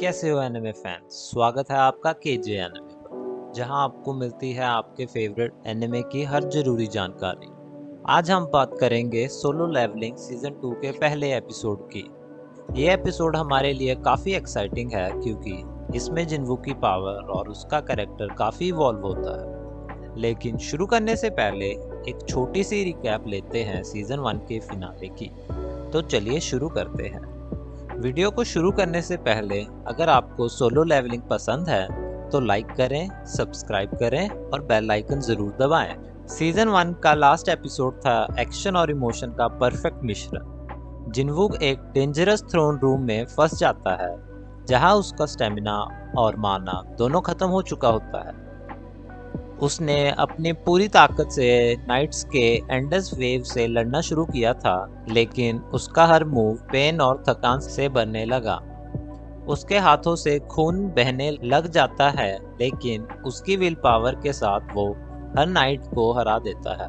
कैसे हो anime fans. स्वागत है आपका केजे एनिमे पर, जहां आपको मिलती है आपके फेवरेट एनिमे की हर जरूरी जानकारी। आज हम बात करेंगे सोलो लेवलिंग सीजन 2 के पहले एपिसोड की। ये एपिसोड हमारे लिए काफी एक्साइटिंग है क्योंकि इसमें जिनवू की पावर और उसका कैरेक्टर काफी इवॉल्व होता है। लेकिन शुरू करने से पहले एक छोटी सी रिकैप लेते हैं सीजन 1 के फिनाले की। तो चलिए शुरू करते हैं। वीडियो को शुरू करने से पहले अगर आपको सोलो लेवलिंग पसंद है तो लाइक करें, सब्सक्राइब करें और बेल आइकन जरूर दबाएं। सीजन 1 का लास्ट एपिसोड था एक्शन और इमोशन का परफेक्ट मिश्रण। जिनवू एक डेंजरस थ्रोन रूम में फंस जाता है जहां उसका स्टेमिना और माना दोनों खत्म हो चुका होता है। उसने अपनी पूरी ताकत से नाइट्स के एंडस वेव से लड़ना शुरू किया था, लेकिन उसका हर मूव पेन और थकान से बनने लगा। उसके हाथों से खून बहने लग जाता है, लेकिन उसकी विल पावर के साथ वो हर नाइट को हरा देता है।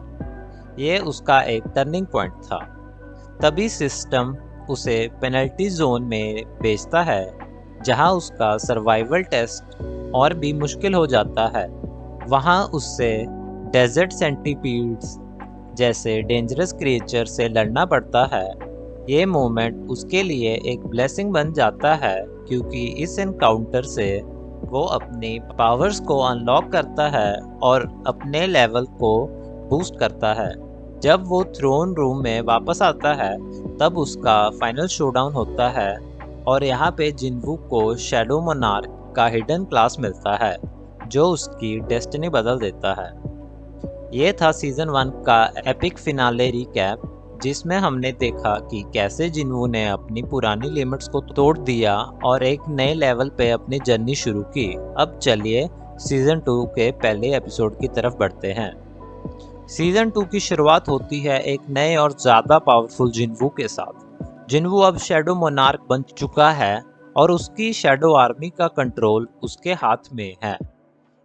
ये उसका एक टर्निंग पॉइंट था। तभी सिस्टम उसे पेनल्टी जोन में भेजता है, जहां उसका सर्वाइवल टेस्ट और भी मुश्किल हो जाता है। वहां उससे डेजर्ट सेंटीपीड्स जैसे डेंजरस क्रिएचर से लड़ना पड़ता है। ये मोमेंट उसके लिए एक ब्लेसिंग बन जाता है क्योंकि इस एनकाउंटर से वो अपनी पावर्स को अनलॉक करता है और अपने लेवल को बूस्ट करता है। जब वो थ्रोन रूम में वापस आता है तब उसका फाइनल शोडाउन होता है और यहाँ पे जिनवू को शैडो मोनार्क का हिडन क्लास मिलता है जो उसकी डेस्टिनी बदल देता है। ये था सीजन 1 का एपिक फिनाले रिकैप, जिसमें हमने देखा कि कैसे जिनवू ने अपनी पुरानी लिमिट्स को तोड़ दिया और एक नए लेवल पे अपनी जर्नी शुरू की। अब चलिए सीजन 2 के पहले एपिसोड की तरफ बढ़ते हैं। सीजन 2 की शुरुआत होती है एक नए और ज्यादा पावरफुल जिनवू के साथ। जिनवू अब शैडो मोनार्क बन चुका है और उसकी शैडो आर्मी का कंट्रोल उसके हाथ में है।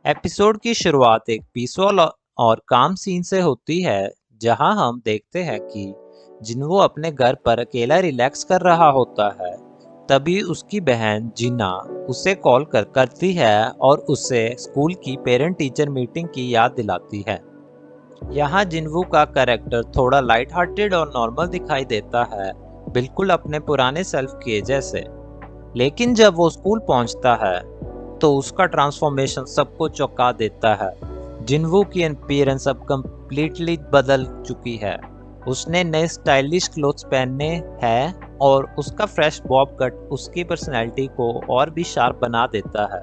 एपिसोड की शुरुआत एक पीसफुल और काम सीन से होती है, जहां हम देखते हैं कि जिनवू अपने घर पर अकेला रिलैक्स कर रहा होता है। तभी उसकी बहन जिना उसे कॉल करती है और उसे स्कूल की पेरेंट टीचर मीटिंग की याद दिलाती है। यहाँ जिनवू का कैरेक्टर थोड़ा लाइट हार्टेड और नॉर्मल दिखाई देता है, बिल्कुल अपने पुराने सेल्फ के जैसे। लेकिन जब वो स्कूल पहुंचता है तो उसका ट्रांसफॉर्मेशन सबको चौंका देता है। जिनवू की अपीयरेंस अब कंप्लीटली बदल चुकी है। उसने नए स्टाइलिश क्लोथ्स पहने हैं और उसका फ्रेश बॉब कट उसकी पर्सनैलिटी को और भी शार्प बना देता है।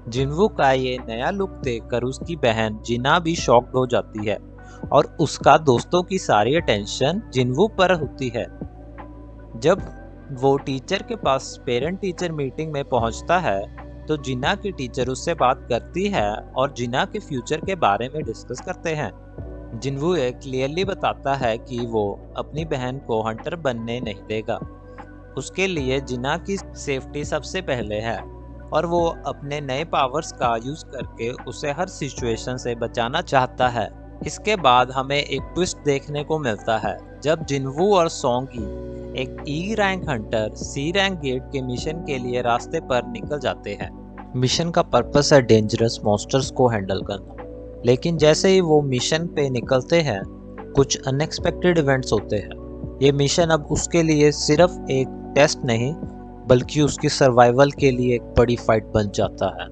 जिनवू का ये नया लुक देखकर उसकी बहन जिना भी शॉक्ड हो जाती है और उसका दोस्तों की सारी अटेंशन जिनवू पर होती है। जब वो टीचर के पास पेरेंट टीचर मीटिंग में पहुंचता है तो जिना की टीचर उससे बात करती है और जिना के फ्यूचर के बारे में डिस्कस करते हैं। जिनवू ये क्लियरली बताता है कि वो अपनी बहन को हंटर बनने नहीं देगा। उसके लिए जिना की सेफ्टी सबसे पहले है और वो अपने नए पावर्स का यूज करके उसे हर सिचुएशन से बचाना चाहता है। इसके बाद हमें एक ट्विस्ट देखने को मिलता है जब जिनवू और सोंगी एक ई रैंक हंटर सी रैंक गेट के मिशन के लिए रास्ते पर निकल जाते हैं। मिशन का पर्पस है डेंजरस मॉन्स्टर्स को हैंडल करना। लेकिन जैसे ही वो मिशन पे निकलते हैं कुछ अनएक्सपेक्टेड इवेंट्स होते हैं। ये मिशन अब उसके लिए सिर्फ एक टेस्ट नहीं बल्कि उसकी सर्वाइवल के लिए एक बड़ी फाइट बन जाता है।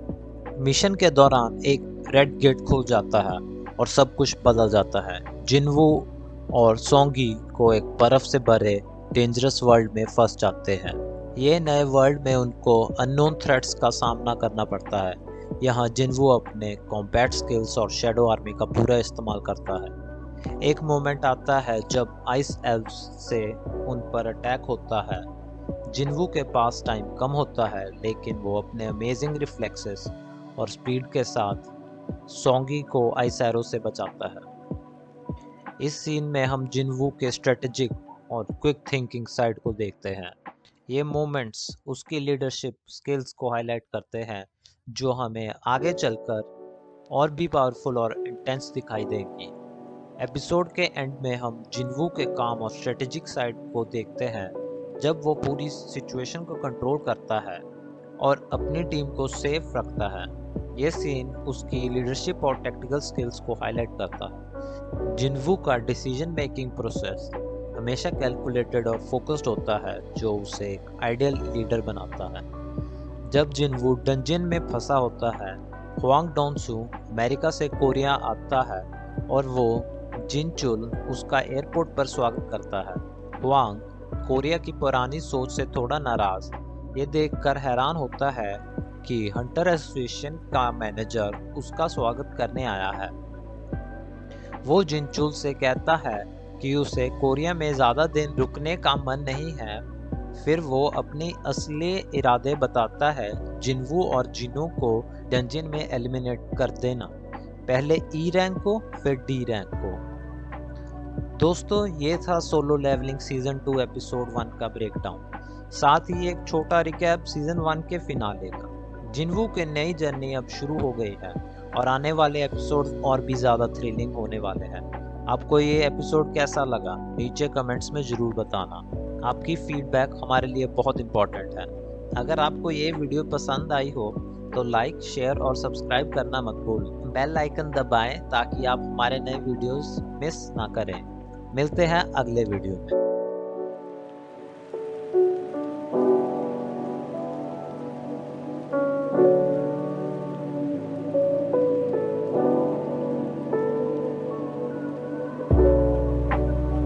मिशन के दौरान एक रेड गेट खुल जाता है और सब कुछ बदल जाता है। जिनवू और सोंगी को एक बर्फ से भरे डेंजरस वर्ल्ड में फंस जाते हैं। ये नए वर्ल्ड में उनको अननोन थ्रेट्स का सामना करना पड़ता है। यहाँ जिनवू अपने कॉम्बैट स्किल्स और शैडो आर्मी का पूरा इस्तेमाल करता है। एक मोमेंट आता है जब आइस एल्व्स से उन पर अटैक होता है। जिनवू के पास टाइम कम होता है, लेकिन वो अपने अमेजिंग रिफ्लेक्सेस और स्पीड के साथ सोंगी को आइस एरो से बचाता है। इस सीन में हम जिनवू के स्ट्रेटेजिक और क्विक थिंकिंग साइड को देखते हैं। ये मोमेंट्स उसकी लीडरशिप स्किल्स को हाईलाइट करते हैं, जो हमें आगे चलकर और भी पावरफुल और इंटेंस दिखाई देंगी। एपिसोड के एंड में हम जिनवू के काम और स्ट्रेटेजिक साइड को देखते हैं, जब वो पूरी सिचुएशन को कंट्रोल करता है और अपनी टीम को सेफ रखता है। ये सीन उसकी लीडरशिप और टेक्निकल स्किल्स को हाईलाइट करता है। जिनवू का डिसीजन मेकिंग प्रोसेस हमेशा कैलकुलेटेड और फोकस्ड होता है, जो उसे एक आइडियल लीडर बनाता है। जब जिनवू डंजन में फंसा होता है, हुआंग डोंगसू अमेरिका से कोरिया आता है और वो जिनचुल उसका एयरपोर्ट पर स्वागत करता है। हुआंग कोरिया की पुरानी सोच से थोड़ा नाराज ये देखकर हैरान होता है कि हंटर एसोसिएशन का मैनेजर उसका स्वागत करने आया है। वो जिनचुल से कहता है कि उसे कोरिया में ज़्यादा दिन रुकने का मन नहीं है। फिर वो अपने असली इरादे बताता है, जिनवू और जिनू को डंजिन में एलिमिनेट कर देना, पहले ई रैंक को फिर डी रैंक को। दोस्तों, ये था सोलो लेवलिंग सीजन 2 एपिसोड 1 का ब्रेकडाउन, साथ ही एक छोटा रिकैप सीजन 1 के फिनाले का। जिनवू की नई जर्नी अब शुरू हो गई है और आने वाले एपिसोड्स और भी ज़्यादा थ्रिलिंग होने वाले हैं। आपको ये एपिसोड कैसा लगा नीचे कमेंट्स में ज़रूर बताना। आपकी फीडबैक हमारे लिए बहुत इम्पोर्टेंट है। अगर आपको ये वीडियो पसंद आई हो तो लाइक, शेयर और सब्सक्राइब करना मत भूलें। बेल आइकन दबाएं ताकि आप हमारे नए वीडियोस मिस ना करें। मिलते हैं अगले वीडियो में।